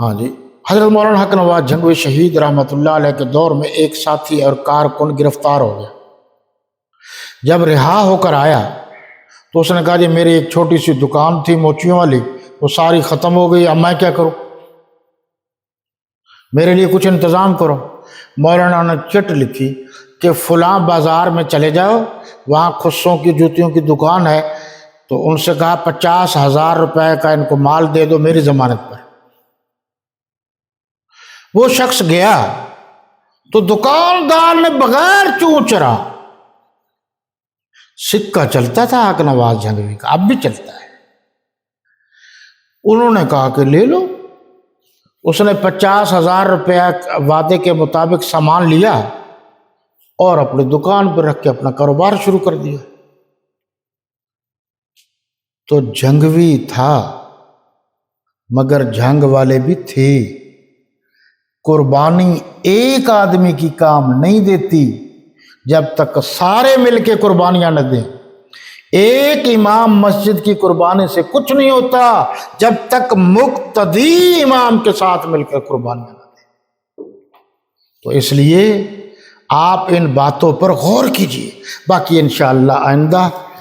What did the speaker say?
ہاں جی، حضرت مولانا حق نواز جھنگوی شہید رحمۃ اللہ علیہ کے دور میں ایک ساتھی اور کارکن گرفتار ہو گیا۔ جب رہا ہو کر آیا تو اس نے کہا جی میری ایک چھوٹی سی دکان تھی موچیوں والی، وہ ساری ختم ہو گئی، اب میں کیا کروں، میرے لیے کچھ انتظام کرو۔ مولانا نے چٹ لکھی کہ فلاں بازار میں چلے جاؤ، وہاں خصوں کی جوتیوں کی دکان ہے، تو ان سے کہا 50,000 روپے کا ان کو مال دے دو میری ضمانت پر۔ وہ شخص گیا تو دکاندار نے بغیر چوں چرا، سکہ چلتا تھا حق نواز جھنگوی کا، اب بھی چلتا ہے، انہوں نے کہا کہ لے لو۔ اس نے 50,000 روپے وعدے کے مطابق سامان لیا اور اپنی دکان پر رکھ کے اپنا کاروبار شروع کر دیا۔ تو جھنگوی تھا مگر جھنگ والے بھی تھے۔ قربانی ایک آدمی کی کام نہیں دیتی جب تک سارے مل کے قربانیاں نہ دیں۔ ایک امام مسجد کی قربانی سے کچھ نہیں ہوتا جب تک مقتدی امام کے ساتھ مل کر قربانیاں نہ دیں۔ تو اس لیے آپ ان باتوں پر غور کیجئے، باقی انشاءاللہ آئندہ